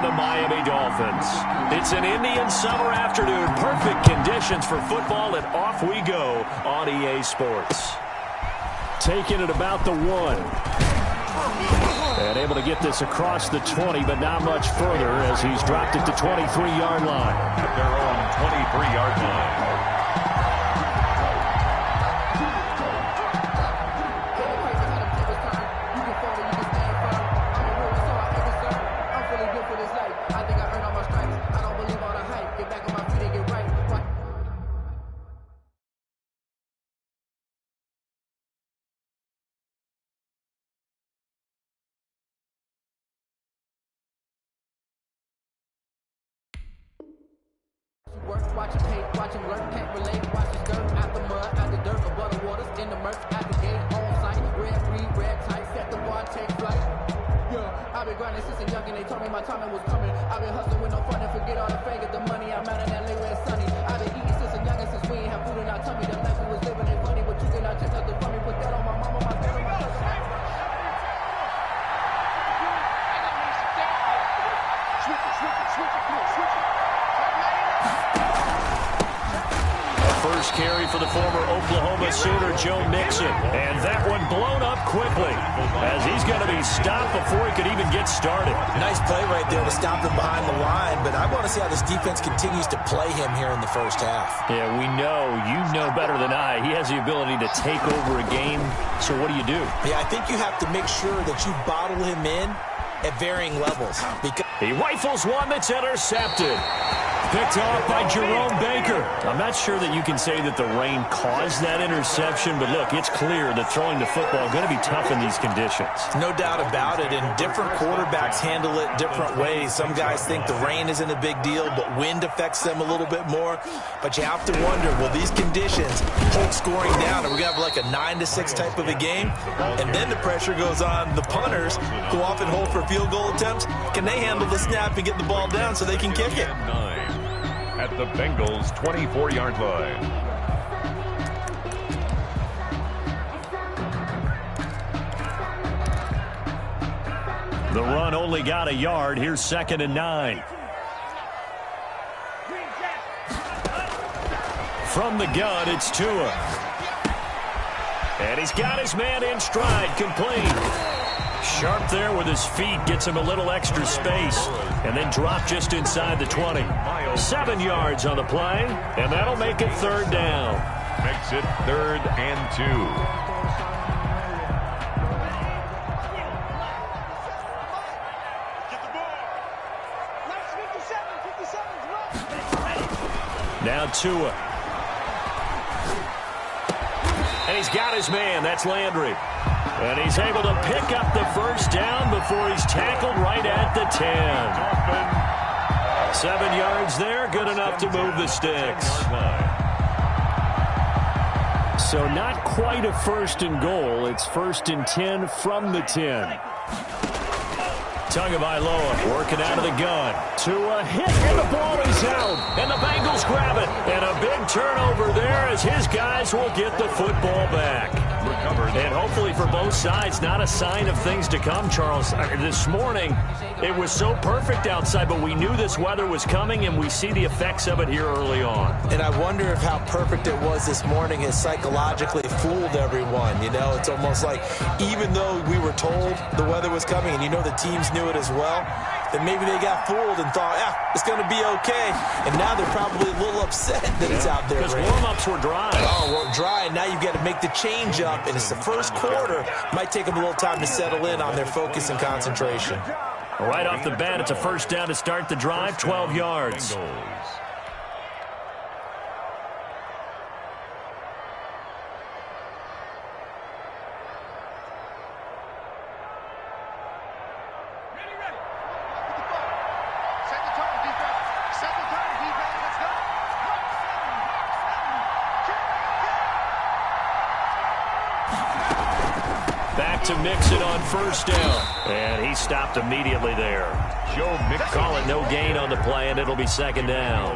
the Miami Dolphins. It's an Indian summer afternoon. Perfect conditions for football, and off we go on EA Sports. Taking it about the 1. And able to get this across the 20, but not much further as he's dropped it to 23-yard line. At their own 23-yard line. Watch him hate, watch him work, can't relate, watch his dirt, out the mud, out the dirt, above the waters, in the murk, out the gate, on sight, red free, red tight, set the bar, take flight. Yeah, I've been grinding since a youngin', they told me my timing was coming. I've been hustling with no fun and forget all the fake of the money. I'm out in LA where it's sunny. I've been eating since a youngin', since we ain't have food in our tummy. The life we was living ain't funny, but you cannot take nothing from me. Put that on my mama, my family, my cousin. First carry for the former Oklahoma Sooner, Joe Mixon. And that one blown up quickly as he's going to be stopped before he could even get started. Nice play right there to stop him behind the line, but I want to see how this defense continues to play him here in the first half. Yeah, we know. You know better than I. He has the ability to take over a game. So what do you do? Yeah, I think you have to make sure that you bottle him in at varying levels. Because he rifles one that's intercepted. Picked off by Jerome Baker. I'm not sure that you can say that the rain caused that interception, but look, it's clear that throwing the football is going to be tough in these conditions. No doubt about it, and different quarterbacks handle it different ways. Some guys think the rain isn't a big deal, but wind affects them a little bit more. But you have to wonder, will these conditions hold scoring down? Are we going to have like a 9-6 type of a game? And then the pressure goes on the punters, who often hold for field goal attempts. Can they handle the snap and get the ball down so they can kick it? At the Bengals' 24-yard line. The run only got a yard. Here's 2nd and 9. From the gun, it's Tua. And he's got his man in stride, complete. Sharp there with his feet, gets him a little extra space, and then drop just inside the 20. 7 yards on the play, and that'll make it 3rd down. Makes it 3rd and 2. Now Tua. And he's got his man. That's Landry. And he's able to pick up the first down before he's tackled right at the 10. 7 yards there, good enough to move the sticks. So not quite a 1st and goal. It's 1st and 10 from the 10. Tagovailoa working out of the gun. Tua hit, and the ball is out. And the Bengals grab it. And a big turnover there as his guys will get the football back. And hopefully for both sides, not a sign of things to come, Charles. This morning, it was so perfect outside, but we knew this weather was coming, and we see the effects of it here early on. And I wonder if how perfect it was this morning has psychologically fooled everyone. You know, it's almost like even though we were told the weather was coming, and you know the teams knew it as well, that maybe they got fooled and thought, it's going to be okay. And now they're probably a little upset that it's out there. Because warm-ups were dry. Oh, well, dry, and now you've got to make the change up, and it's the first quarter. Might take them a little time to settle in on their focus and concentration. Right off the bat, it's a 1st down to start the drive, 12 yards. To Mixon on 1st down. And he stopped immediately there. Joe Mixon. Call it no gain on the play, and it'll be 2nd down.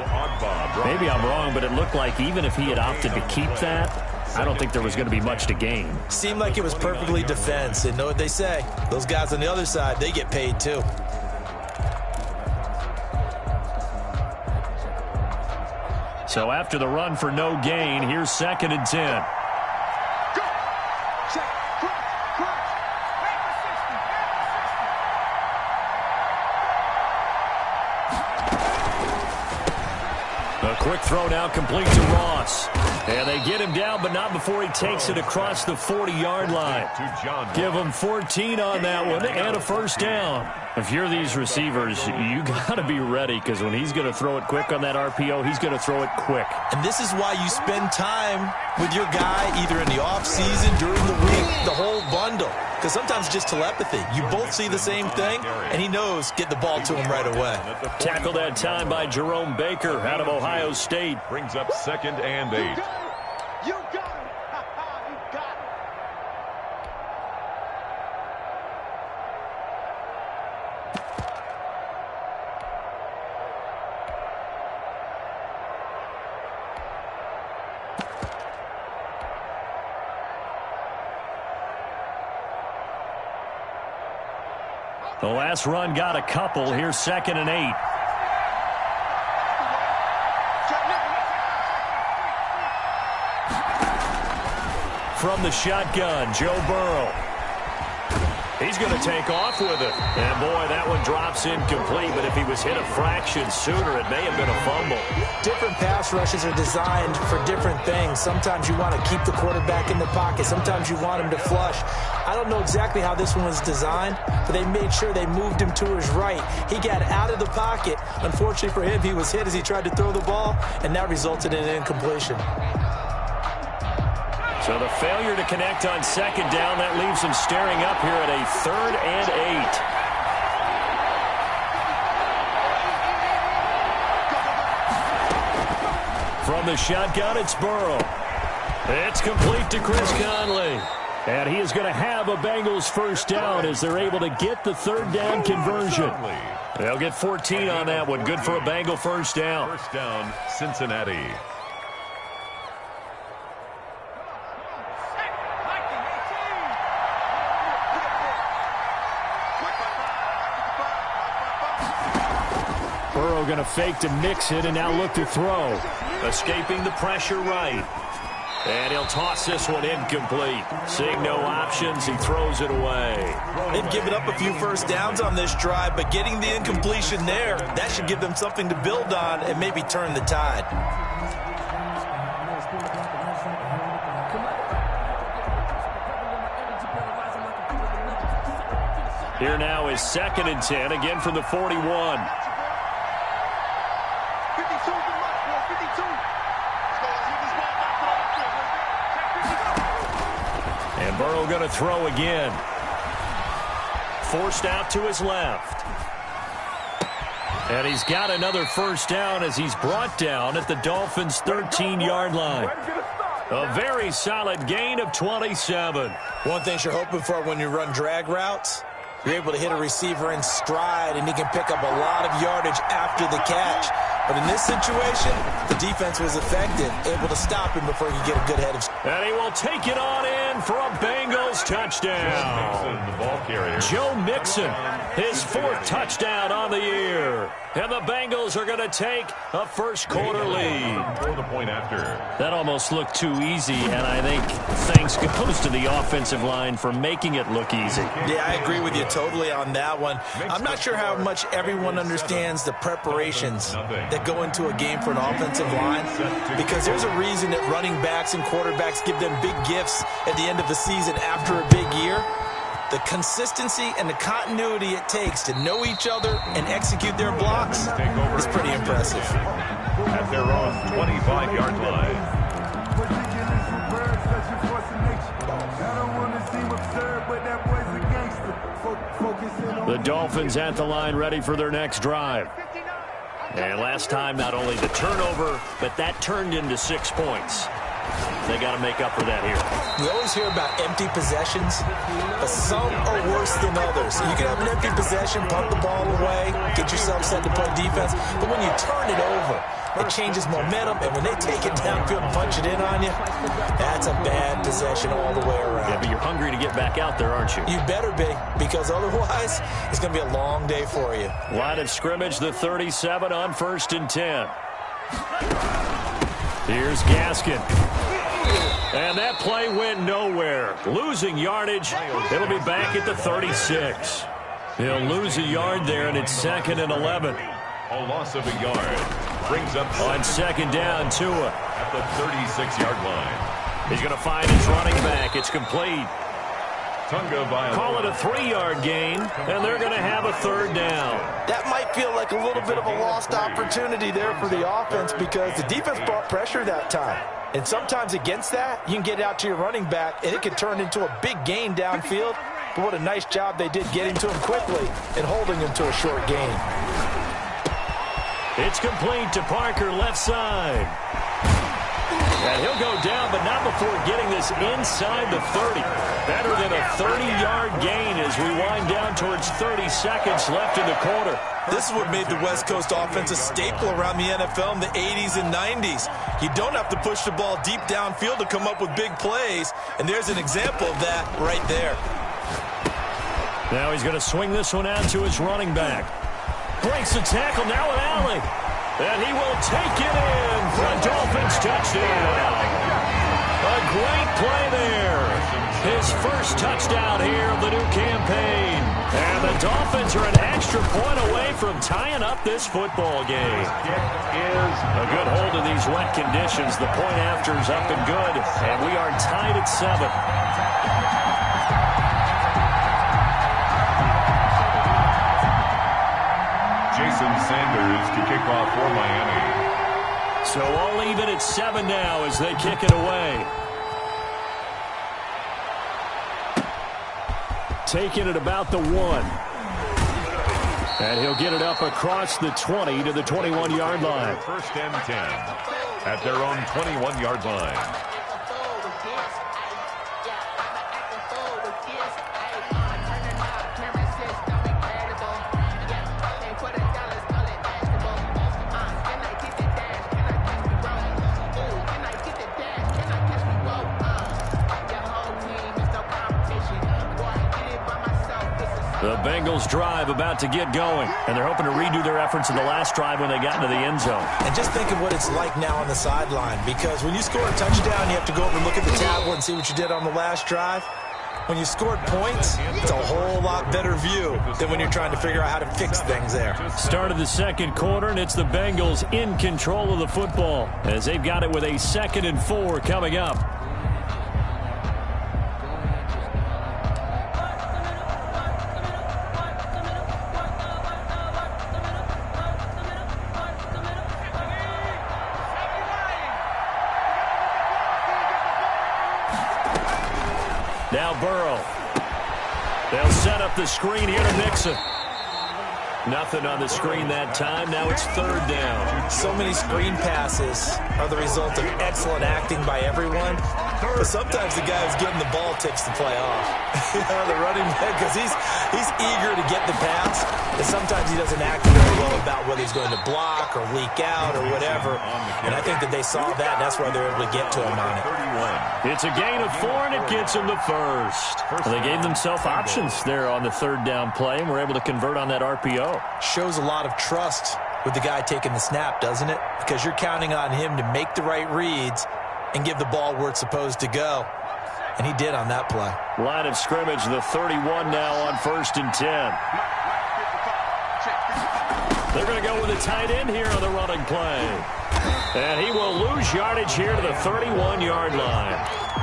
Maybe I'm wrong, but it looked like even if he had opted to keep that, I don't think there was going to be much to gain. Seemed like it was perfectly defense. And know what they say? Those guys on the other side, they get paid too. So after the run for no gain, here's 2nd and 10. A quick throw now complete to Ross. And they get him down, but not before he takes it across the 40-yard line. Give him 14 on that one and a first down. If you're these receivers, you got to be ready, because when he's going to throw it quick on that RPO, he's going to throw it quick. And this is why you spend time with your guy either in the offseason, during the week, the whole bundle. Because sometimes it's just telepathy. You both see the same thing, and he knows get the ball to him right away. Tackled that time by Jerome Baker out of Ohio State. Brings up 2nd and 8. You got him. You got him. The last run got a couple. Here's 2nd and 8. From the shotgun, Joe Burrow. He's going to take off with it. And, boy, that one drops incomplete. But if he was hit a fraction sooner, it may have been a fumble. Different pass rushes are designed for different things. Sometimes you want to keep the quarterback in the pocket. Sometimes you want him to flush. I don't know exactly how this one was designed, but they made sure they moved him to his right. He got out of the pocket. Unfortunately for him, he was hit as he tried to throw the ball, and that resulted in an incompletion. So the failure to connect on 2nd down, that leaves him staring up here at a 3rd and 8. From the shotgun, it's Burrow. It's complete to Chris Conley. And he is going to have a Bengals first down as they're able to get the 3rd down conversion. They'll get 14 on that one. Good for a Bengal first down. First down, Cincinnati. Burrow going to fake to mix it and now look to throw. Escaping the pressure right. And he'll toss this one incomplete. Seeing no options, he throws it away. They've given up a few first downs on this drive, but getting the incompletion there, that should give them something to build on and maybe turn the tide. Here now is 2nd and 10, again from the 41. And Burrow going to throw again. Forced out to his left. And he's got another first down as he's brought down at the Dolphins' 13-yard line. A very solid gain of 27. One thing you're hoping for when you run drag routes, you're able to hit a receiver in stride, and he can pick up a lot of yardage after the catch. But in this situation, the defense was effective, able to stop him before he could get a good head of. And he will take it on in for a Bengals touchdown. The ball carrier. Joe Mixon, his 4th touchdown on the year. And the Bengals are going to take a first-quarter lead. For the point after. That almost looked too easy, and I think thanks goes to the offensive line for making it look easy. Yeah, I agree with you totally on that one. I'm not sure how much everyone understands the preparations that go into a game for an offensive line, because there's a reason that running backs and quarterbacks give them big gifts at the end of the season after a big year. The consistency and the continuity it takes to know each other and execute their blocks is pretty impressive. At their own 25-yard line. The Dolphins at the line ready for their next drive. And last time, not only the turnover, but that turned into 6 points. They got to make up for that here. We always hear about empty possessions, but some are worse than others. So you can have an empty possession, punt the ball away, get yourself set to play defense. But when you turn it over, it changes momentum. And when they take it downfield and punch it in on you, that's a bad possession all the way around. Yeah, but you're hungry to get back out there, aren't you? You better be, because otherwise it's going to be a long day for you. Line of scrimmage, the 37 on 1st and 10. Here's Gaskin. And that play went nowhere. Losing yardage. It'll be back at the 36. He'll lose a yard there, and it's 2nd and 11. A loss of a yard. Brings up on 2nd down, Tua. At the 36-yard line. He's going to find his running back. It's complete. Call it a 3-yard gain, and they're going to have a 3rd down. That might feel like a little bit of a lost opportunity there for the offense because the defense brought pressure that time. And sometimes against that, you can get out to your running back, and it can turn into a big gain downfield. But what a nice job they did getting to him quickly and holding him to a short gain. It's complete to Parker, left side. And he'll go down, but not before getting this inside the 30. Better than a 30-yard gain as we wind down towards 30 seconds left in the quarter. This is what made the West Coast offense a staple around the NFL in the 80s and 90s. You don't have to push the ball deep downfield to come up with big plays, and there's an example of that right there. Now he's going to swing this one out to his running back. Breaks the tackle, now an alley. And he will take it in for a Dolphins touchdown. A great play there. His first touchdown here of the new campaign. And the Dolphins are an extra point away from tying up this football game. A good hold in these wet conditions. The point after is up and good. And we are tied at 7. Jason Sanders to kick off for Miami. So all even at 7 now as they kick it away. Taking it about the 1. And he'll get it up across the 20 to the 21-yard line. 1st and 10 at their own 21-yard line. The Bengals drive about to get going, and they're hoping to redo their efforts in the last drive when they got into the end zone. And just think of what it's like now on the sideline, because when you score a touchdown, you have to go over and look at the tablet and see what you did on the last drive. When you scored points, it's a whole lot better view than when you're trying to figure out how to fix things there. Start of the second quarter, and it's the Bengals in control of the football as they've got it with a 2nd and 4 coming up. Now Burrow. They'll set up the screen here to Mixon. Nothing on the screen that time. Now it's 3rd down. So many screen passes are the result of excellent acting by everyone. But sometimes the guy who's getting the ball takes the play off. The running back, because he's eager to get the pass. And sometimes he doesn't act very well about whether he's going to block or leak out or whatever. And I think that they saw that, and that's why they're able to get to him on it. It's a gain of 4, and it gets them to 1st. Well, they gave themselves options there on the 3rd down play, and were able to convert on that RPO. Shows a lot of trust with the guy taking the snap, doesn't it? Because you're counting on him to make the right reads and give the ball where it's supposed to go. And he did on that play. Line of scrimmage, the 31 now on 1st and 10. They're going to go with a tight end here on the running play. And he will lose yardage here to the 31-yard line.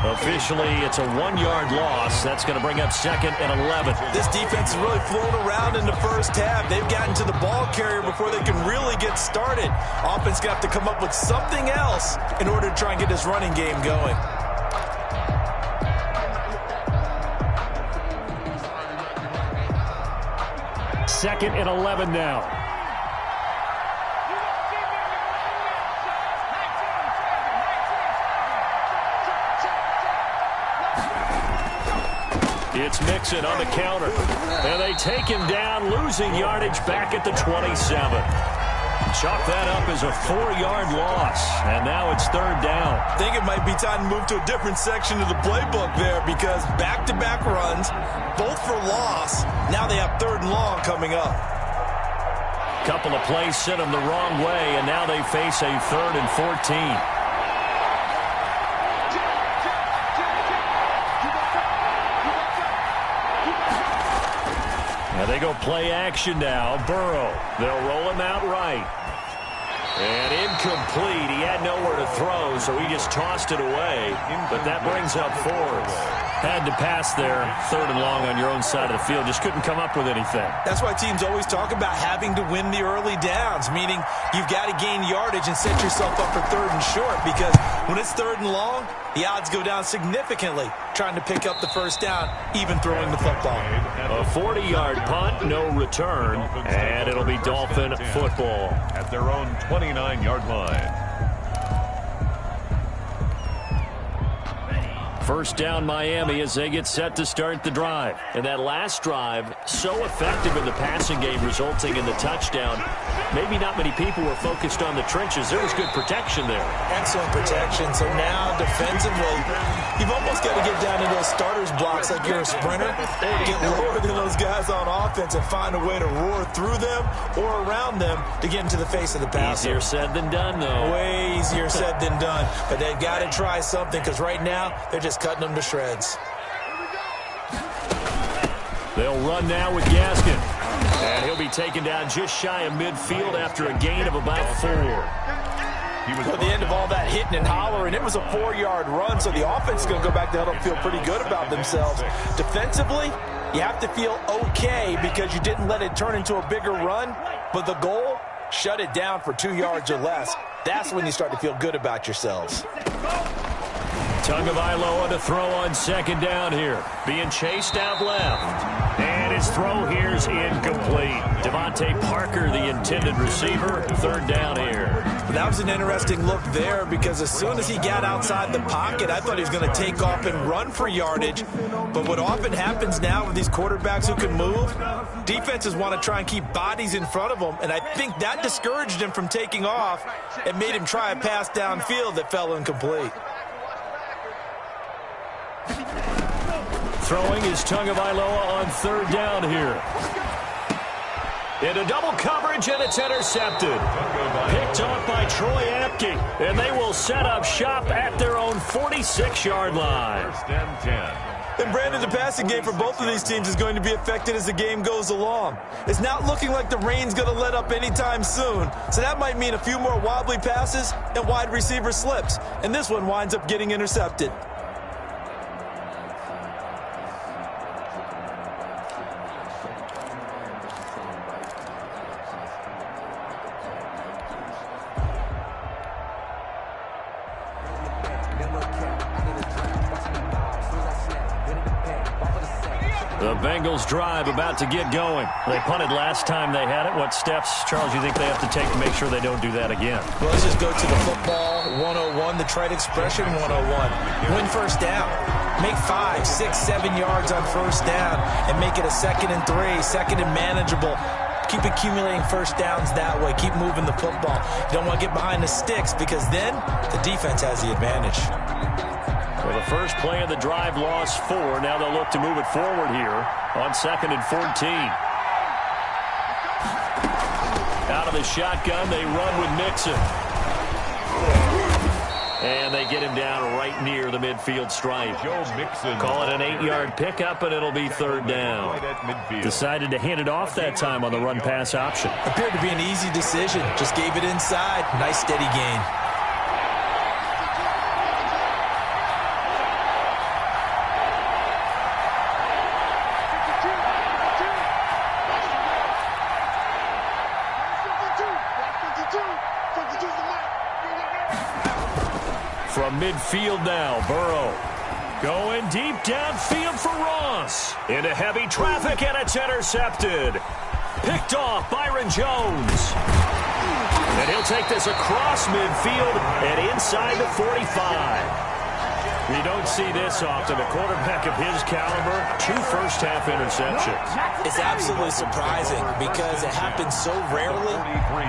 Officially, it's a 1-yard loss. That's going to bring up 2nd and 11. This defense has really flown around in the first half. They've gotten to the ball carrier before they can really get started. Offense going to have to come up with something else in order to try and get this running game going. Second and 11 now. It's Mixon on the counter. And they take him down, losing yardage back at the 27. Chalk that up as a 4-yard loss. And now it's 3rd down. I think it might be time to move to a different section of the playbook there, because back-to-back runs, both for loss. Now they have 3rd and long coming up. Couple of plays sent them the wrong way, and now they face a 3rd and 14. And they go play action now. Burrow. They'll roll him out right. And incomplete. He had nowhere to throw, so he just tossed it away. But that brings up fourth. Had to pass there. 3rd and long on your own side of the field. Just couldn't come up with anything. That's why teams always talk about having to win the early downs, meaning you've got to gain yardage and set yourself up for 3rd and short, because when it's 3rd and long, the odds go down significantly trying to pick up the first down, even throwing the football. A 40-yard punt, no return, and it'll be Dolphin football at their own 29-yard line. First down Miami as they get set to start the drive. And that last drive, so effective in the passing game, resulting in the touchdown. Maybe not many people were focused on the trenches. There was good protection there. Excellent protection. So now defensively, you've almost got to get down into those starters blocks like you're a sprinter. Get lower than those guys on offense and find a way to roar through them or around them to get into the face of the passer. Easier said than done, though. Way easier said than done. But they've got to try something, because right now they're just cutting them to shreds. They'll run now with Gaskin. And he'll be taken down just shy of midfield after a gain of about 4. He was at the end of all that hitting and hollering. It was a 4-yard run, so the offense is going to go back to huddle and feel pretty good about themselves. Defensively, you have to feel okay because you didn't let it turn into a bigger run, but the goal, shut it down for 2 yards or less. That's when you start to feel good about yourselves. Tagovailoa to throw on 2nd down here. Being chased out left. And his throw here's incomplete. Devontae Parker, the intended receiver. 3rd down here. That was an interesting look there, because as soon as he got outside the pocket, I thought he was going to take off and run for yardage. But what often happens now with these quarterbacks who can move, defenses want to try and keep bodies in front of them, and I think that discouraged him from taking off and made him try a pass downfield that fell incomplete. Throwing is Tagovailoa on 3rd down here. Into double coverage, and it's intercepted. Picked off by Troy Apke, and they will set up shop at their own 46-yard line. 1st and 10. And Brandon, the passing game for both of these teams is going to be affected as the game goes along. It's not looking like the rain's going to let up anytime soon, so that might mean a few more wobbly passes and wide receiver slips, and this one winds up getting intercepted. The Bengals drive about to get going. They punted last time they had it. What steps, Charles, you think they have to take to make sure they don't do that again? Well, let's just go to the football 101, the trade expression 101. Win first down. Make 5, 6, 7 yards on first down and make it a 2nd and 3, 2nd and manageable. Keep accumulating first downs that way. Keep moving the football. You don't want to get behind the sticks, because then the defense has the advantage. Well, the first play of the drive lost 4. Now they'll look to move it forward here on 2nd and 14. Out of the shotgun, they run with Mixon. And they get him down right near the midfield stripe. Joe Mixon. Call it an 8-yard pickup, and it'll be 3rd down. Decided to hand it off that time on the run-pass option. Appeared to be an easy decision. Just gave it inside. Nice steady gain. From midfield now, Burrow going deep downfield for Ross. Into heavy traffic, and it's intercepted. Picked off Byron Jones. And he'll take this across midfield and inside the 45. We don't see this often. A quarterback of his caliber, 2 first-half interceptions. It's absolutely surprising because it happens so rarely.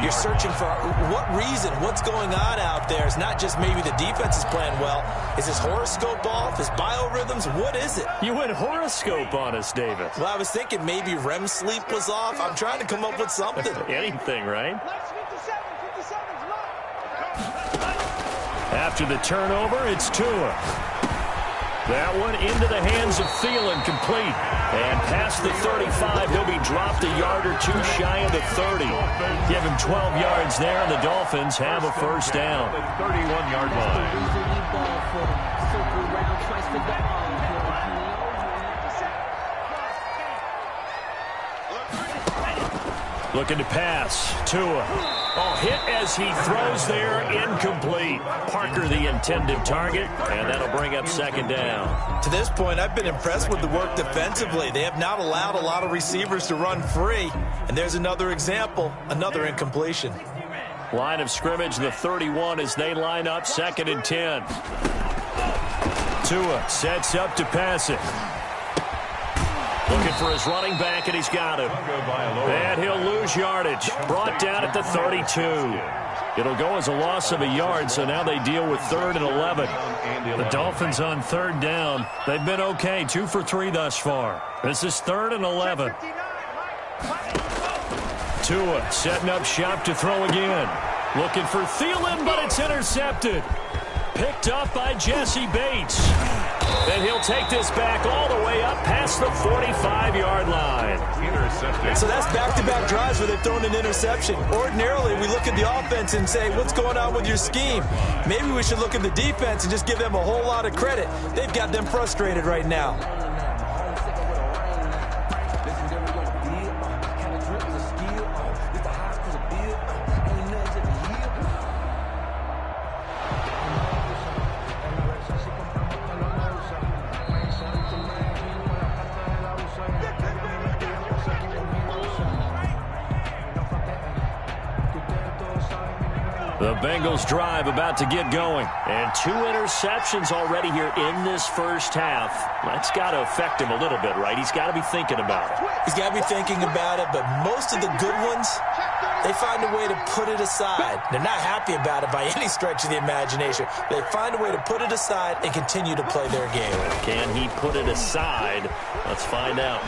You're searching for what reason, what's going on out there. It's not just maybe the defense is playing well. Is his horoscope off? His biorhythms? What is it? You went horoscope on us, David. Well, I was thinking maybe REM sleep was off. I'm trying to come up with something. Anything, right? After the turnover, it's Tua. That one into the hands of Thielen, complete. And past the 35, he'll be dropped a yard or two shy of the 30. Give him 12 yards there, and the Dolphins have a first down. 31-yard line. Looking to pass. Tua. Oh, hit as he throws there. Incomplete. Parker the intended target, and that'll bring up second down. To this point, I've been impressed with the work defensively. They have not allowed a lot of receivers to run free. And there's another example, another incompletion. Line of scrimmage, the 31 as they line up, 2nd and 10. Tua sets up to pass it. Looking for his running back, and he's got him. And he'll lose yardage. Brought down at the 32. It'll go as a loss of a yard, so now they deal with 3rd and 11. The Dolphins on 3rd down. They've been okay, 2 for 3 thus far. This is 3rd and 11. Tua setting up shop to throw again. Looking for Thielen, but it's intercepted. Picked up by Jesse Bates. And he'll take this back all the way up past the 45-yard line. Intercepted. So that's back-to-back drives where they've thrown an interception. Ordinarily, we look at the offense and say, what's going on with your scheme? Maybe we should look at the defense and just give them a whole lot of credit. They've got them frustrated right now. The Bengals drive about to get going. And 2 interceptions already here in this first half. That's got to affect him a little bit, right? He's got to be thinking about it. He's got to be thinking about it, but most of the good ones, they find a way to put it aside. They're not happy about it by any stretch of the imagination. They find a way to put it aside and continue to play their game. Can he put it aside? Let's find out.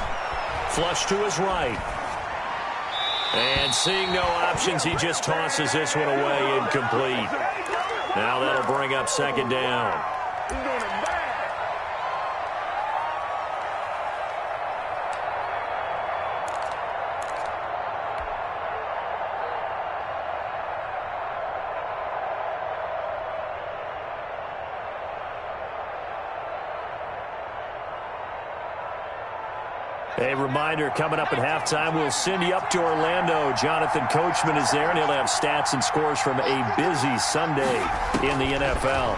Flush to his right. And seeing no options, he just tosses this one away, incomplete. Now that'll bring up second down. A reminder, coming up at halftime, we'll send you up to Orlando. Jonathan Coachman is there, and he'll have stats and scores from a busy Sunday in the NFL.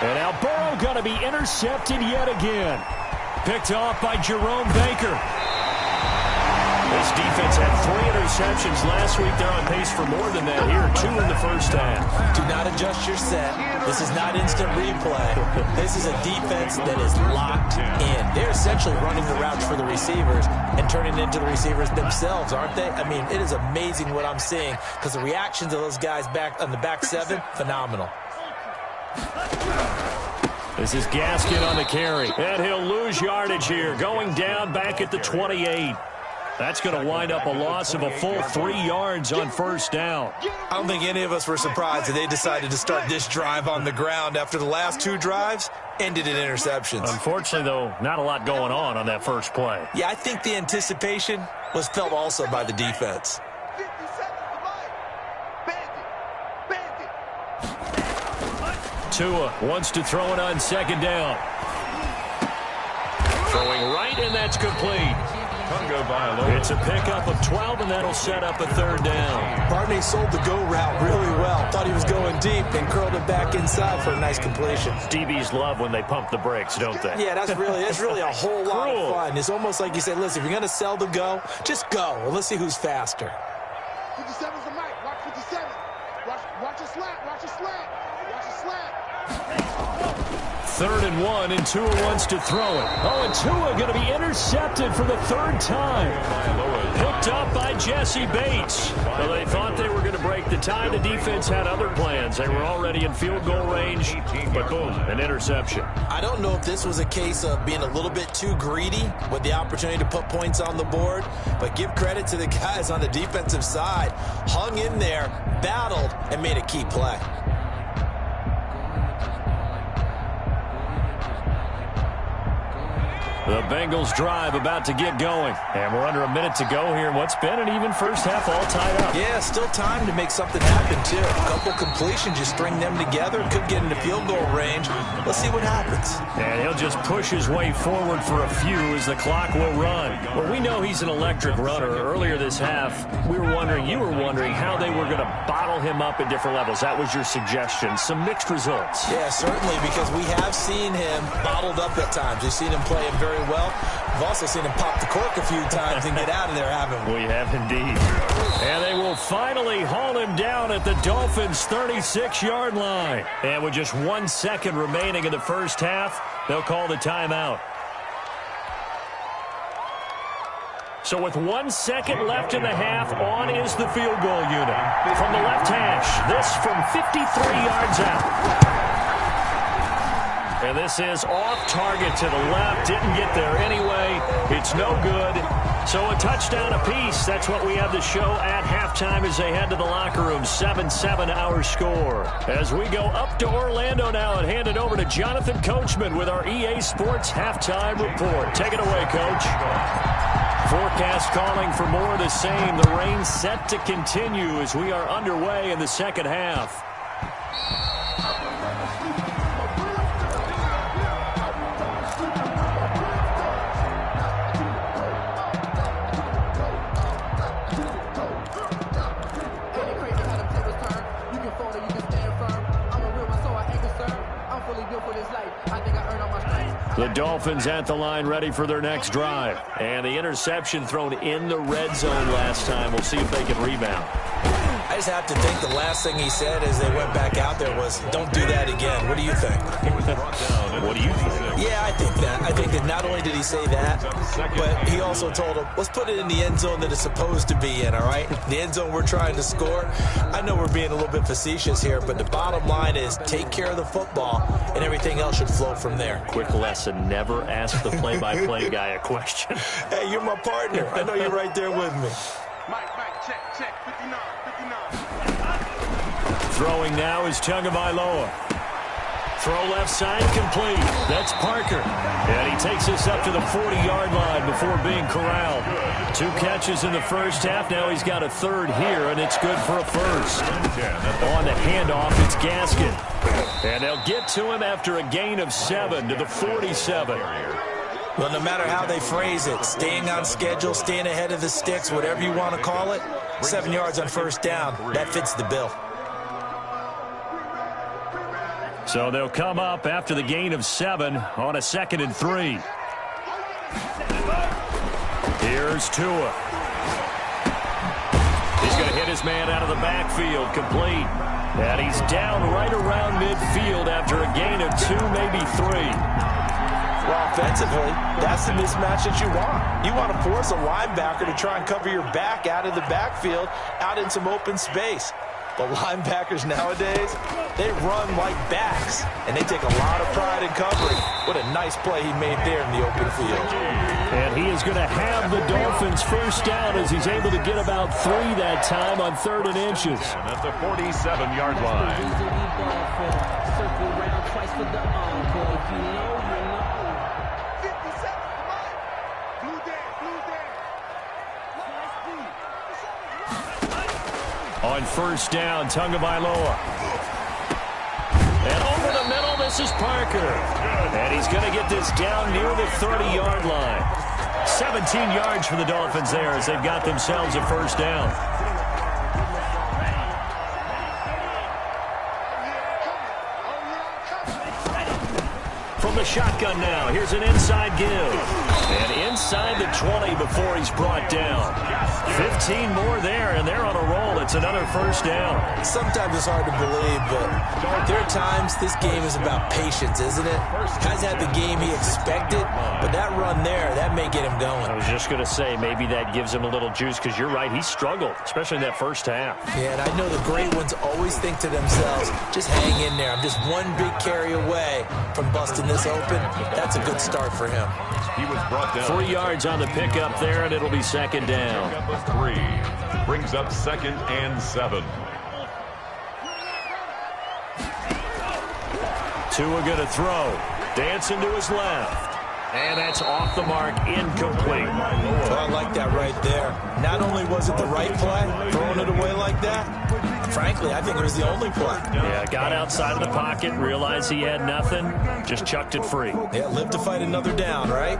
And now Burrow going to be intercepted yet again. Picked off by Jerome Baker. This defense had 3 interceptions last week. They're on pace for more than that here. 2 in the first half. Do not adjust your set. This is not instant replay. This is a defense that is locked in. They're essentially running the routes for the receivers and turning into the receivers themselves, aren't they? I mean, it is amazing what I'm seeing because the reactions of those guys back on the back 7, phenomenal. This is Gaskin on the carry. And he'll lose yardage here. Going down back at the 28. That's going to wind up a loss of a full 3 yards on first down. I don't think any of us were surprised that they decided to start this drive on the ground after the last 2 drives ended in interceptions. Unfortunately, though, not a lot going on that first play. Yeah, I think the anticipation was felt also by the defense. Tua wants to throw it on second down. Throwing right, and that's complete. It's a pickup of 12, and that'll set up a 3rd down. Barney sold the go route really well. Thought he was going deep and curled it back inside for a nice completion. DBs love when they pump the brakes, don't they? Yeah, that's really a whole lot of fun. It's almost like you say, listen, if you're going to sell the go, just go. And let's see who's faster. 57's the mic. Watch 57. Watch a slap. Watch a slap. Watch a slap. 3rd and 1, and Tua wants to throw it. Oh, and Tua going to be intercepted for the 3rd time. Picked up by Jesse Bates. Well, they thought they were going to break the tie. The defense had other plans. They were already in field goal range, but boom, an interception. I don't know if this was a case of being a little bit too greedy with the opportunity to put points on the board, but give credit to the guys on the defensive side. Hung in there, battled, and made a key play. The Bengals drive about to get going. And we're under a minute to go here in what's been an even first half, all tied up. Yeah, still time to make something happen, too. A couple completions, just string them together. Could get into field goal range. Let's see what happens. And he'll just push his way forward for a few as the clock will run. Well, we know he's an electric runner. Earlier this half, you were wondering how they were going to bottle him up at different levels. That was your suggestion. Some mixed results. Yeah, certainly, because we have seen him bottled up at times. We've seen him play it very well. We've also seen him pop the cork a few times and get out of there, haven't we? We have indeed. And they will finally haul him down at the Dolphins' 36-yard line. And with just 1 second remaining in the first half, they'll call the timeout. So with 1 second left in the half, on is the field goal unit. From the left hash, this from 53 yards out. And this is off target to the left. Didn't get there anyway. It's no good. So a touchdown apiece. That's what we have to show at halftime as they head to the locker room. 7-7 our score. As we go up to Orlando now and hand it over to Jonathan Coachman with our EA Sports halftime report. Take it away, Coach. Forecast calling for more of the same. The rain set to continue as we are underway in the second half. The Dolphins at the line ready for their next drive. And the interception thrown in the red zone last time. We'll see if they can rebound. I just have to think the last thing he said as they went back out there was, don't do that again. What do you think? What do you think? Yeah, I think that. I think that not only did he say that, but he also told him, let's put it in the end zone that it's supposed to be in, all right? The end zone we're trying to score. I know we're being a little bit facetious here, but the bottom line is take care of the football, and everything else should flow from there. Quick lesson, never ask the play-by-play guy a question. Hey, you're my partner. I know you're right there with me. Mike, check, 59. Throwing now is Tagovailoa. Throw left side, complete. That's Parker. And he takes us up to the 40-yard line before being corralled. 2 catches in the first half. Now he's got a third here, and it's good for a first. On the handoff, it's Gaskin. And they'll get to him after a gain of 7 to the 47. Well, no matter how they phrase it, staying on schedule, staying ahead of the sticks, whatever you want to call it, 7 yards on first down, that fits the bill. So they'll come up after the gain of 7 on a 2nd and 3. Here's Tua. He's going to hit his man out of the backfield, complete. And he's down right around midfield after a gain of 2, maybe 3. Well, offensively, that's the mismatch that you want. You want to force a linebacker to try and cover your back out of the backfield, out in some open space. But linebackers nowadays, they run like backs, and they take a lot of pride in covering. What a nice play he made there in the open field. And he is going to have the Dolphins first down as he's able to get about 3 that time on 3rd and inches. At the 47-yard line. On first down, Tagovailoa. And over the middle, this is Parker. And he's going to get this down near the 30-yard line. 17 yards for the Dolphins there as they've got themselves a first down. From the shotgun now, here's an inside give. And inside the 20 before he's brought down. 15 more there, and they're on a roll. It's another first down. Sometimes it's hard to believe, but there are times this game is about patience, isn't it? Hasn't had the game he expected, but that run there, that may get him going. I was just going to say, maybe that gives him a little juice, because you're right, he struggled, especially in that first half. Yeah, and I know the great ones always think to themselves, just hang in there. I'm just one big carry away from busting this open. That's a good start for him. He was brought down. 3 yards on the pickup there, and it'll be second down. Pickup of 3. Brings up 2nd and 7. Tua going to throw. Dancing to his left. And that's off the mark, incomplete. Well, I like that right there. Not only was it the right play, throwing it away like that, frankly, I think it was the only play. Yeah, got outside of the pocket, realized he had nothing, just chucked it free. Yeah, live to fight another down, right?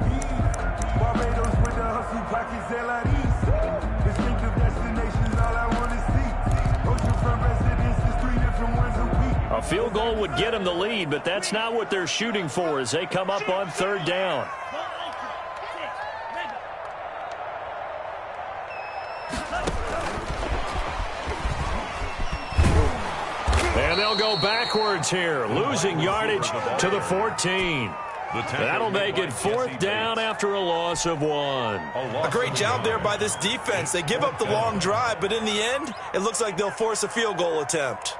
A field goal would get him the lead, but that's not what they're shooting for as they come up on third down. And they'll go backwards here, losing yardage to the 14. That'll make it fourth down after a loss of 1. A great job there by this defense. They give up the long drive, but in the end, it looks like they'll force a field goal attempt.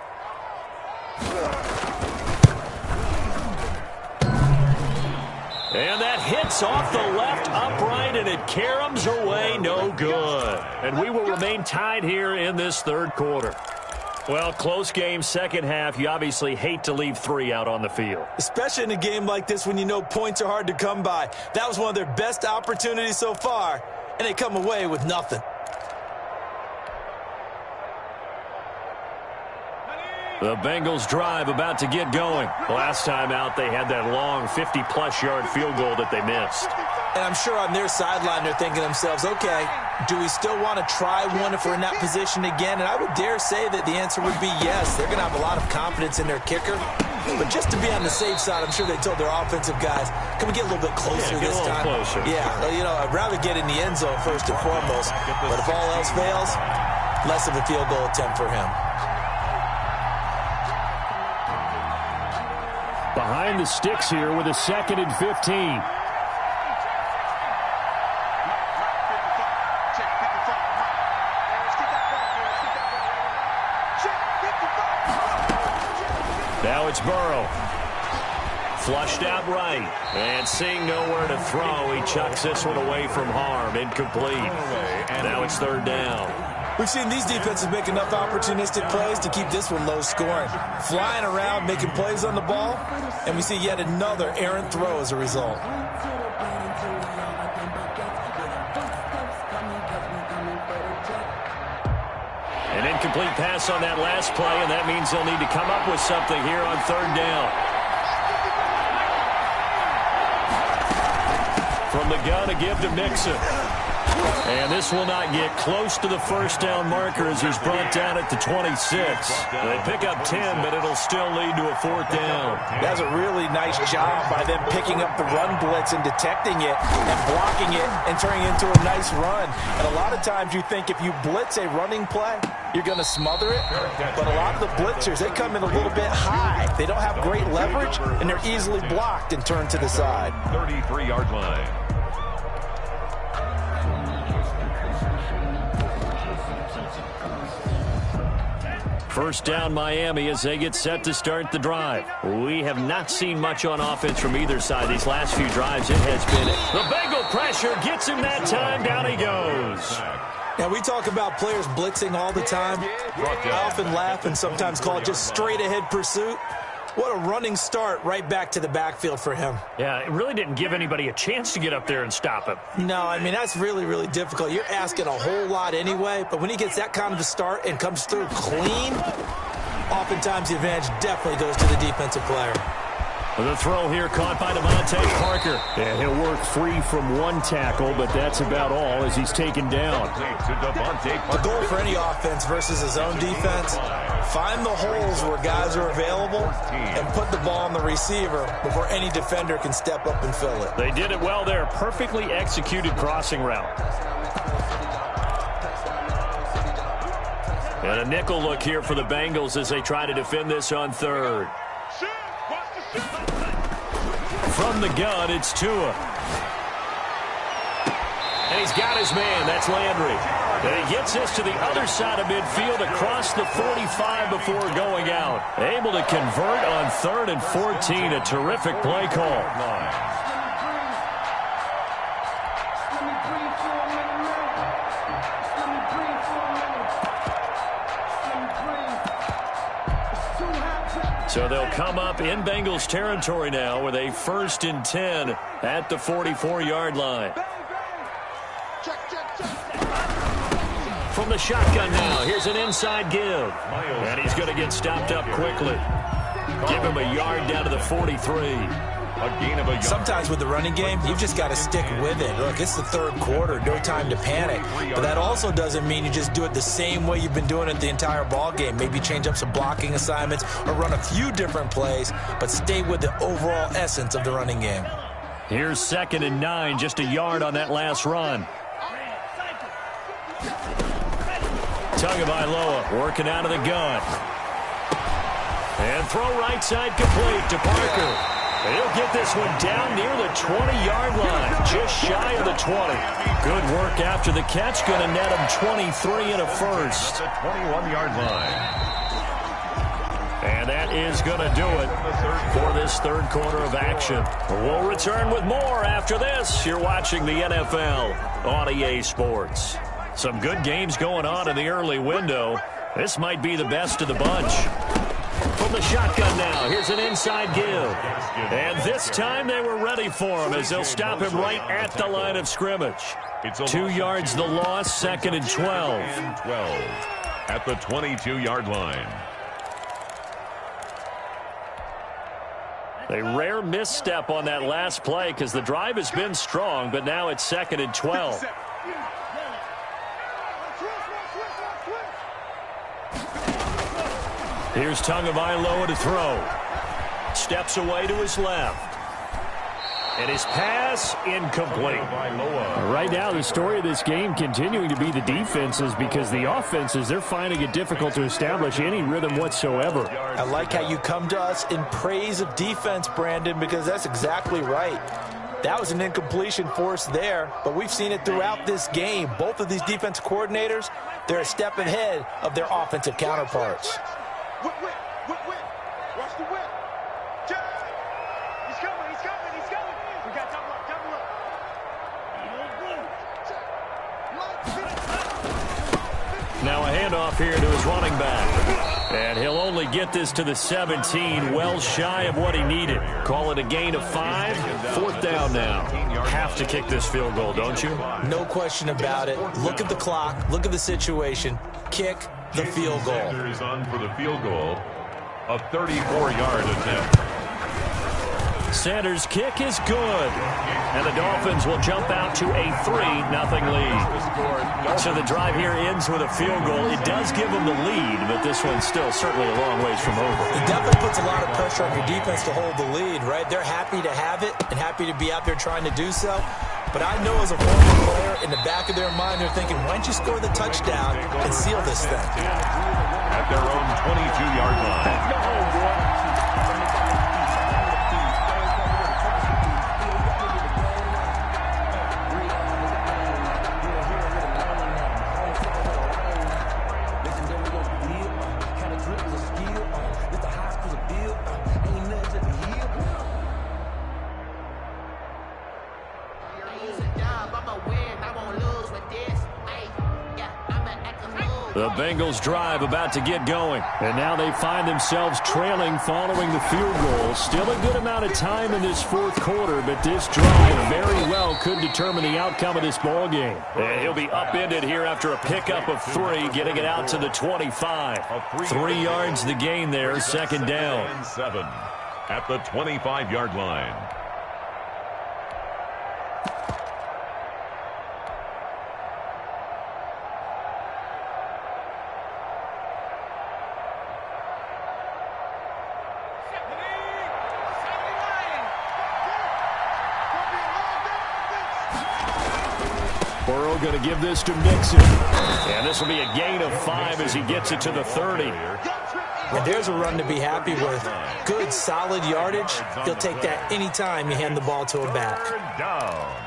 And that hits off the left upright, and it caroms away, no good. And we will remain tied here in this third quarter. Well, close game, second half. You obviously hate to leave 3 out on the field. Especially in a game like this when you know points are hard to come by. That was one of their best opportunities so far, and they come away with nothing. The Bengals drive about to get going. Last time out, they had that long 50-plus yard field goal that they missed. And I'm sure on their sideline they're thinking to themselves, okay, do we still want to try one if we're in that position again? And I would dare say that the answer would be yes. They're going to have a lot of confidence in their kicker. But just to be on the safe side, I'm sure they told their offensive guys, can we get a little bit closer this time? Closer. Yeah, well, you know, I'd rather get in the end zone first and foremost. But if all else fails, less of a field goal attempt for him. Behind the sticks here with a 2nd and 15. Now it's Burrow. Flushed out right. And seeing nowhere to throw, he chucks this one away from harm. Incomplete. Now it's third down. We've seen these defenses make enough opportunistic plays to keep this one low scoring. Flying around, making plays on the ball, and we see yet another errant throw as a result. An incomplete pass on that last play, and that means they'll need to come up with something here on third down. From the gun, a give to Mixon. And this will not get close to the first down marker as he's brought down at the 26. They pick up 10, but it'll still lead to a fourth down. That's a really nice job by them picking up the run blitz and detecting it and blocking it and turning it into a nice run. And a lot of times you think if you blitz a running play, you're going to smother it. But a lot of the blitzers, they come in a little bit high. They don't have great leverage, and they're easily blocked and turned to the side. 33-yard line. First down Miami as they get set to start the drive. We have not seen much on offense from either side these last few drives. It has been the Bengal pressure gets him that time. Down he goes. Now, we talk about players blitzing all the time. I often laugh and sometimes call it just straight-ahead pursuit. What a running start right back to the backfield for him. Yeah, it really didn't give anybody a chance to get up there and stop him. No, I mean, that's really, really difficult. You're asking a whole lot anyway, but when he gets that kind of a start and comes through clean, oftentimes the advantage definitely goes to the defensive player. The throw here caught by Devontae Parker. And he'll work free from one tackle, but that's about all as he's taken down. The goal for any offense versus his own defense, find the holes where guys are available and put the ball on the receiver before any defender can step up and fill it. They did it well there. Perfectly executed crossing route. And a nickel look here for the Bengals as they try to defend this on third. From the gun, it's Tua. And he's got his man. That's Landry. And he gets this to the other side of midfield across the 45 before going out. Able to convert on 3rd and 14. A terrific play call. So they'll come up in Bengals territory now with a 1st and 10 at the 44-yard line. From the shotgun now, here's an inside give. And he's going to get stopped up quickly. Give him a yard down to the 43. Sometimes with the running game, you've just got to stick with it. Look, it's the third quarter, no time to panic. But that also doesn't mean you just do it the same way you've been doing it the entire ball game. Maybe change up some blocking assignments or run a few different plays, but stay with the overall essence of the running game. Here's 2nd and 9, just a yard on that last run. Tagovailoa working out of the gun. And throw right side complete to Parker. He'll get this one down near the 20-yard line, just shy of the 20. Good work after the catch, going to net him 23 and a first. The 21-yard line. And that is going to do it for this third quarter of action. We'll return with more after this. You're watching the NFL on EA Sports. Some good games going on in the early window. This might be the best of the bunch. From the shotgun now, here's an inside give. And this time they were ready for him as they'll stop him right at the line of scrimmage. 2 yards the loss, 2nd and 12. At the 22-yard line. A rare misstep on that last play because the drive has been strong, but now it's 2nd and 12. Here's Tagovailoa to throw. Steps away to his left. And his pass incomplete. Right now, the story of this game continuing to be the defenses because the offenses, they're finding it difficult to establish any rhythm whatsoever. I like how you come to us in praise of defense, Brandon, because that's exactly right. That was an incompletion forced there, but we've seen it throughout this game. Both of these defense coordinators, they're a step ahead of their offensive counterparts. Watch the whip. He's coming. We got double up. Now a handoff here to his running back. And he'll only get this to the 17, well shy of what he needed. Call it a gain of 5. 4th down now. Have to kick this field goal, don't you? No question about it. Look at the clock. Look at the situation. Kick the field goal. Sanders on for the field goal. A 34-yard attempt. Sanders' kick is good. And the Dolphins will jump out to a 3-0 lead. So the drive here ends with a field goal. It does give them the lead, but this one's still certainly a long ways from over. It definitely puts a lot of pressure on your defense to hold the lead, right? They're happy to have it and happy to be out there trying to do so. But I know as a former player, in the back of their mind, they're thinking, why don't you score the touchdown and seal this thing? At their own 22-yard line. The Bengals drive about to get going. And now they find themselves trailing following the field goal. Still a good amount of time in this fourth quarter, but this drive very well could determine the outcome of this ball game. And he'll be upended here after a pickup of 3, getting it out to the 25. 3 yards the gain there, 2nd down. 7 at the 25-yard line. Burrow going to give this to Mixon. And this will be a gain of 5 as he gets it to the 30. And there's a run to be happy with. Good, solid yardage. He'll take that anytime you hand the ball to a back. Third down.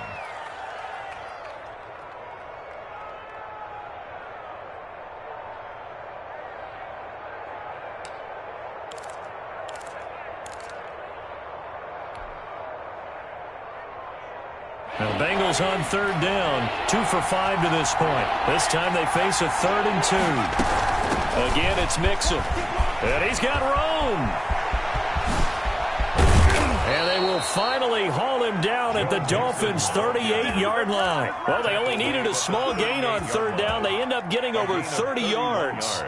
Now the Bengals on 3rd down, 2 for 5 to this point. This time they face a 3rd and 2. Again, it's Mixon. And he's got room. finally haul him down at the Dolphins' 38-yard line. Well, they only needed a small gain on third down. They end up getting over 30 yards.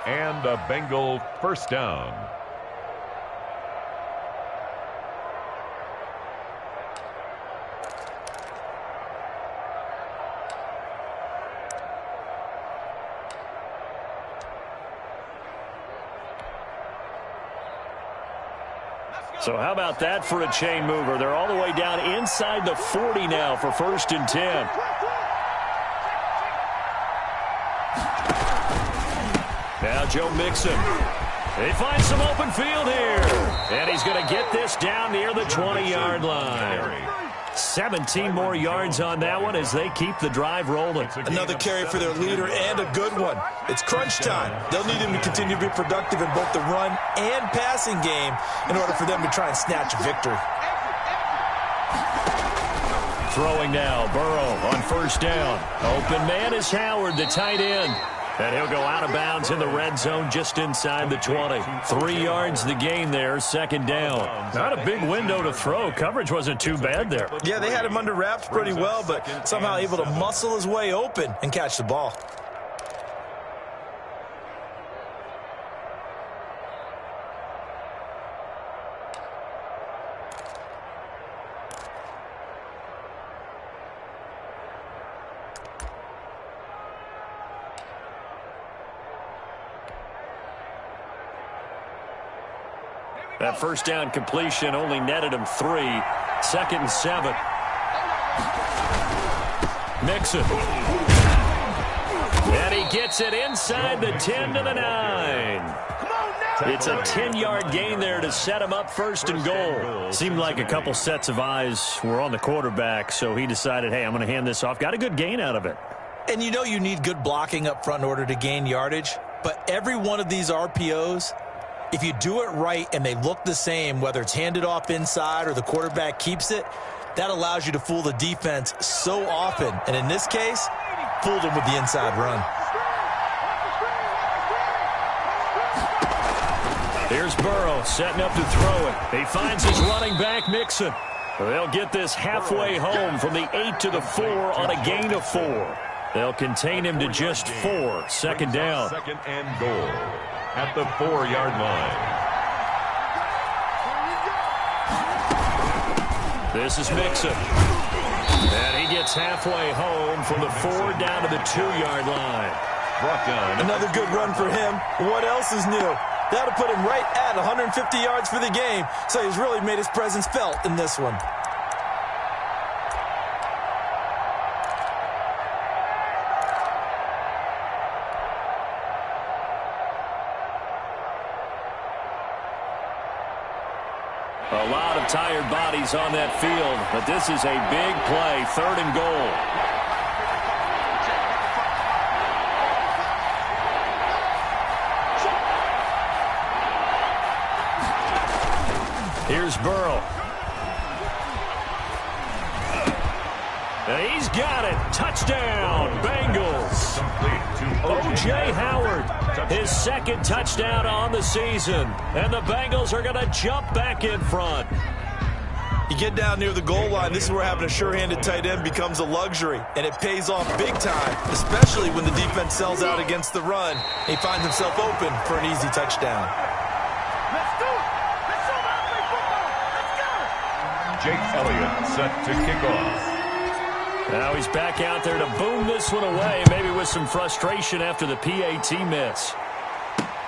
And a Bengal first down. So how about that for a chain mover? They're all the way down inside the 40 now for 1st and 10. Now Joe Mixon. They find some open field here. And he's going to get this down near the 20-yard line. 17 more yards on that one as they keep the drive rolling. Another carry for their leader and a good one. It's crunch time. They'll need him to continue to be productive in both the run and passing game in order for them to try and snatch a victory. Throwing now, Burrow on 1st down. Open man is Howard, the tight end. And he'll go out of bounds in the red zone just inside the 20. 3 yards the gain there, 2nd down. Not a big window to throw. Coverage wasn't too bad there. Yeah, they had him under wraps pretty well, but somehow able to muscle his way open and catch the ball. That 1st down completion only netted him 3. 2nd and 7. Mixon. And he gets it inside the 10 to the 9. It's a 10-yard gain there to set him up 1st and goal. Seemed like a couple sets of eyes were on the quarterback, so he decided, hey, I'm going to hand this off. Got a good gain out of it. And you know you need good blocking up front in order to gain yardage, but every one of these RPOs, if you do it right and they look the same, whether it's handed off inside or the quarterback keeps it, that allows you to fool the defense so often. And in this case, fooled them with the inside run. Here's Burrow setting up to throw it. He finds his running back, Mixon. They'll get this halfway home from the 8 to the 4 on a gain of 4. They'll contain him to just 4. 2nd down. 2nd and goal at the 4-yard line. This is Mixon. And he gets halfway home from the 4 down to the 2-yard line. Brought down. Another good run for him. What else is new? That'll put him right at 150 yards for the game, so he's really made his presence felt in this one. A lot of tired bodies on that field, but this is a big play, 3rd and goal. Here's Burrow. And he's got it. Touchdown, Bengals. O.J. Howard, his 2nd touchdown on the season. And the Bengals are going to jump back in front. You get down near the goal line, this is where having a sure-handed tight end becomes a luxury. And it pays off big time, especially when the defense sells out against the run. He finds himself open for an easy touchdown. Jake Elliott set to kick off. Now he's back out there to boom this one away, maybe with some frustration after the PAT miss.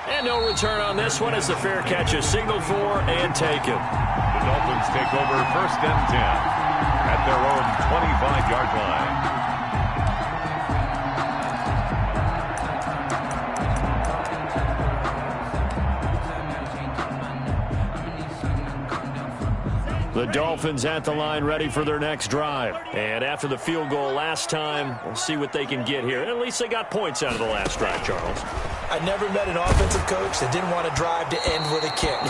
And no return on this one as the fair catch is signaled for and taken. The Dolphins take over 1st and 10 at their own 25-yard line. The Dolphins at the line ready for their next drive. And after the field goal last time, we'll see what they can get here. At least they got points out of the last drive, Charles. I never met an offensive coach that didn't want to drive to end with a kick.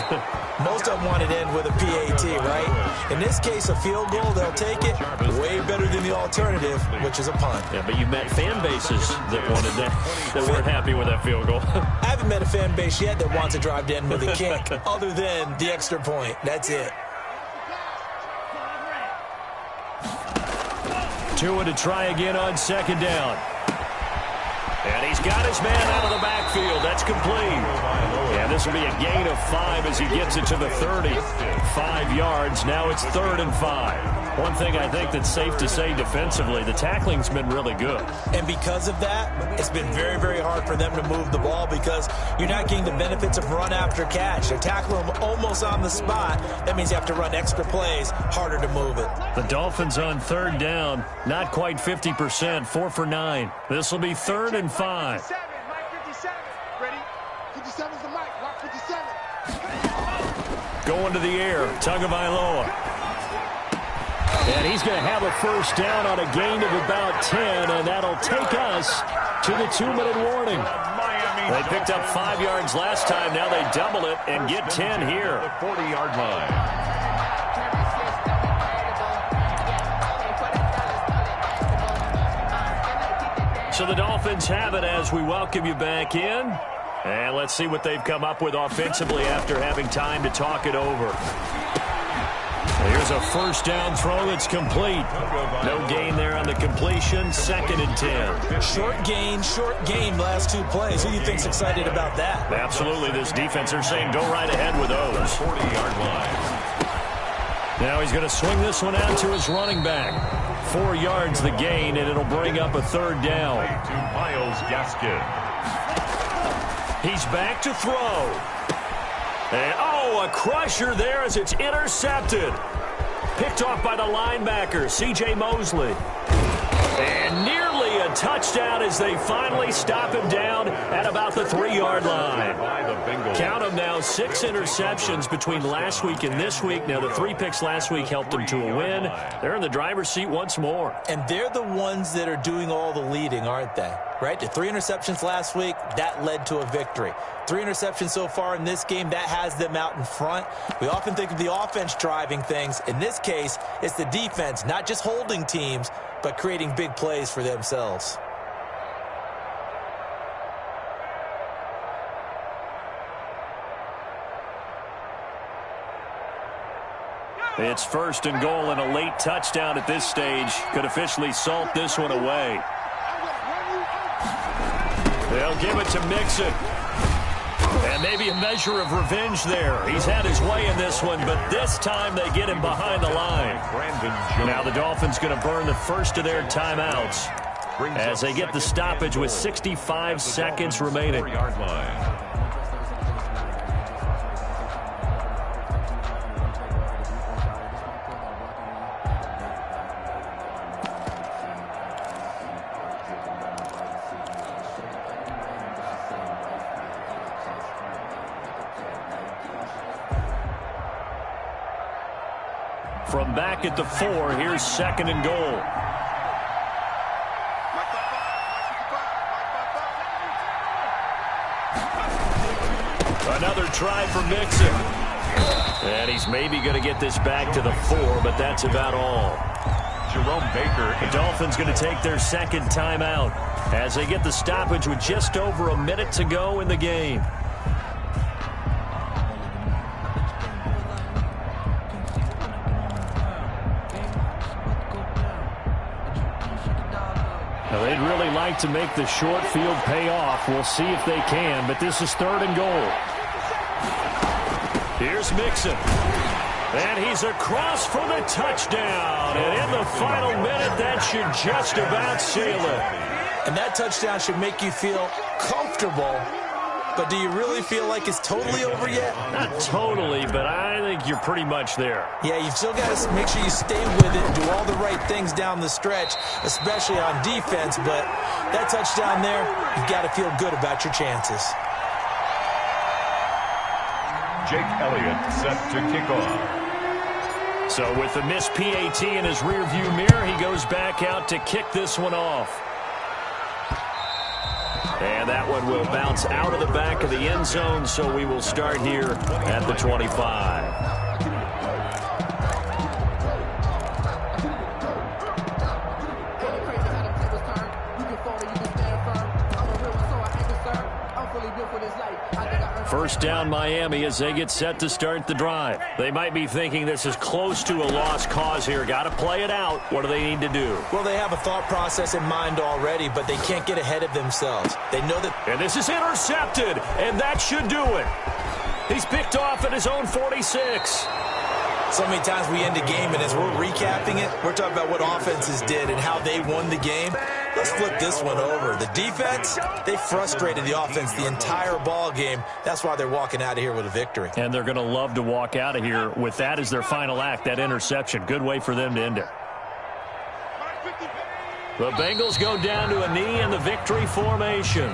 Most of them wanted to end with a PAT, right? In this case, a field goal, they'll take it. Way better than the alternative, which is a punt. Yeah, but you met fan bases that wanted that, that weren't happy with that field goal. I haven't met a fan base yet that wants a drive to end with a kick, other than the extra point. That's it. Tua to try again on second down. And he's got his man out of the backfield. That's complete. And this will be a gain of 5 as he gets it to the 30. 5 yards. Now it's 3rd and 5. One thing I think that's safe to say defensively, the tackling's been really good. And because of that, it's been very, very hard for them to move the ball because you're not getting the benefits of run after catch. They tackle them almost on the spot. That means you have to run extra plays, harder to move it. The Dolphins on 3rd down, not quite 50%, 4 for 9. This will be 3rd and 5. 57, Mike 57. Ready? 57's the mic. Watch 57. Going to the air, Tagovailoa. And he's going to have a first down on a gain of about 10, and that'll take us to the 2-minute warning. They picked up 5 yards last time. Now they double it and get 10 here. The 40-yard line. So the Dolphins have it as we welcome you back in. And let's see what they've come up with offensively after having time to talk it over. Here's a first down throw that's complete. No gain there on the completion. 2nd and 10. Short gain, last 2 plays. Who do you think's excited about that? Absolutely. This defense are saying go right ahead with those. 40-yard line. Now he's going to swing this one out to his running back. 4 yards the gain, and it'll bring up a 3rd down. To Myles Gaskin. He's back to throw. And, a crusher there as it's intercepted. Picked off by the linebacker, C.J. Mosley. And nearly a touchdown as they finally stop him down at about the 3-yard line. Count them now, 6 interceptions between last week and this week. Now, the 3 picks last week helped them to a win. They're in the driver's seat once more. And they're the ones that are doing all the leading, aren't they? Right? The 3 interceptions last week, that led to a victory. 3 interceptions so far in this game, that has them out in front. We often think of the offense driving things. In this case, it's the defense, not just holding teams, but creating big plays for themselves. It's 1st and goal, and a late touchdown at this stage could officially salt this one away. They'll give it to Mixon. And maybe a measure of revenge there. He's had his way in this one, but this time they get him behind the line. Now the Dolphins going to burn the first of their timeouts as they get the stoppage with 65 seconds remaining. From back at the 4, here's 2nd and goal. Another try for Mixon. And he's maybe going to get this back to the 4, but that's about all. Jerome Baker. The Dolphins going to take their 2nd timeout as they get the stoppage with just over a minute to go in the game. Now, they'd really like to make the short field pay off. We'll see if they can, but this is 3rd and goal. Here's Mixon. And he's across for the touchdown. And in the final minute, that should just about seal it. And that touchdown should make you feel comfortable. But do you really feel like it's totally over yet? Not totally, but I think you're pretty much there. Yeah, you've still got to make sure you stay with it and do all the right things down the stretch, especially on defense. But that touchdown there, you've got to feel good about your chances. Jake Elliott set to kick off. So with the missed PAT in his rearview mirror, he goes back out to kick this one off. And that one will bounce out of the back of the end zone, so we will start here at the 25. really built for this life. I think I earned First down Miami as they get set to start the drive. They might be thinking this is close to a lost cause here. Got to play it out. What do they need to do? Well, they have a thought process in mind already, but they can't get ahead of themselves. They know that. And this is intercepted, and that should do it. He's picked off at his own 46. So many times we end a game, and as we're recapping it, we're talking about what offenses did and how they won the game. Let's flip this one over. The defense, they frustrated the offense the entire ball game. That's why they're walking out of here with a victory. And they're going to love to walk out of here with that as their final act, that interception. Good way for them to end it. The Bengals go down to a knee in the victory formation.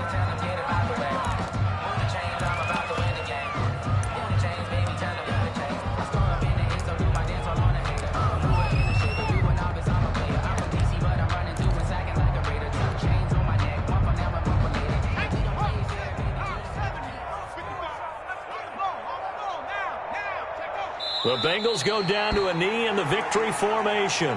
The Bengals go down to a knee in the victory formation.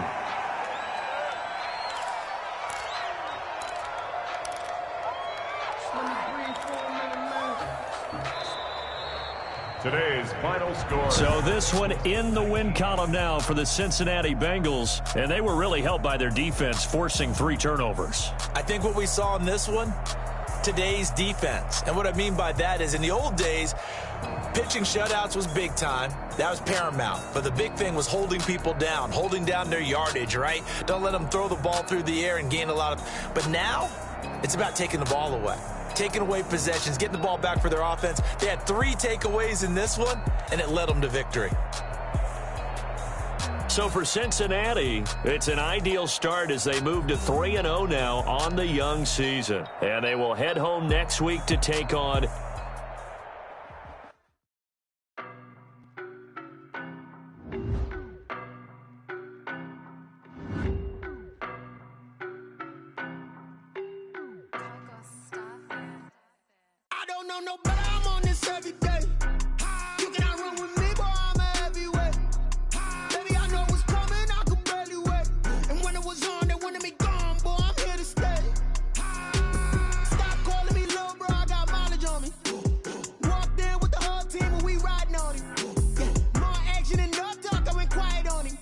Today's final score. So this one in the win column now for the Cincinnati Bengals, and they were really helped by their defense, forcing 3 turnovers. I think what we saw in this one, today's defense. And what I mean by that is in the old days, pitching shutouts was big time. That was paramount. But the big thing was holding people down, holding down their yardage, right? Don't let them throw the ball through the air and gain a lot of... But now, it's about taking the ball away. Taking away possessions, getting the ball back for their offense. They had 3 takeaways in this one, and it led them to victory. So for Cincinnati, it's an ideal start as they move to 3-0 now on the young season. And they will head home next week to take on... I don't know no better, I'm on this every day. You cannot run with me, boy, I'm a heavyweight. Baby, I know what's coming, I could barely wait. And when it was on, they wanted me gone, boy, I'm here to stay. Stop calling me little bro, I got mileage on me. Walked in with the whole team and we riding on him. Yeah, more action and no talk, I went quiet on him.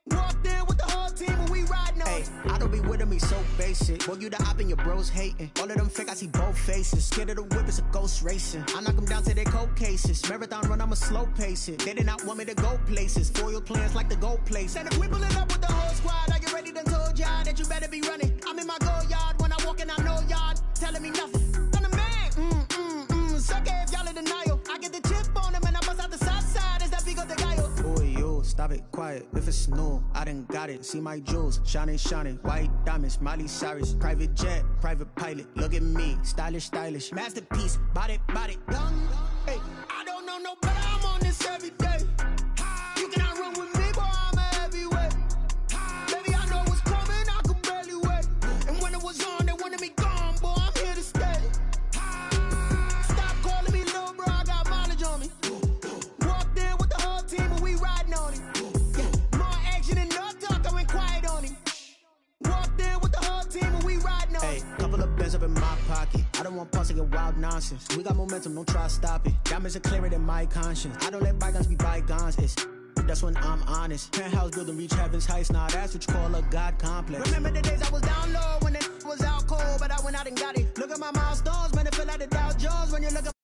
Walked in with the whole team and we riding on him. I don't be with him, he's so basic. Boy, you the op and your bros hating. All of them fake, I see both faces. Scared of the whip, it's a ghost racing. I knock them down to their cold cases. Marathon run, I'ma slow pace it. They did not want me to go places. Foil plans like the gold place. And if we pulling up with the whole squad, I get ready to told y'all that you better be running. I'm in my go yard, when I walk in, I know y'all telling me nothing. I'm the man, suck it if y'all in denial. I get the chip on them and I bust out the south side, is that big of the guy? Boy, you, stop it, quiet. If it's new, I done got it. See my jewels, shining, shining. White diamonds, Miley Cyrus. Private jet, private pilot. Look at me, stylish, stylish. Masterpiece, body, young. Hey, I don't know no better, I'm on this every day. You cannot run with me, boy, I'm a heavyweight. Baby, I know what's coming, I could barely wait. And when it was on, they wanted me gone, boy, I'm here to stay. Stop calling me little bro, I got mileage on me. Walked in with the whole team and we riding on him. Yeah, more action and no talk, I went quiet on him. Walked in with the whole team and we riding on him. Hey, couple of bands up in my pocket. I don't want pause to get wild nonsense. We got momentum, don't try to stop it. Diamonds are clearer than my conscience. I don't let bygones be bygones. It's that's when I'm honest. Penthouse building, reach heaven's heights. Now that's what you call a God complex. Remember the days I was down low when it was out cold, but I went out and got it. Look at my milestones, man, it feel like the Dow Jones when you look at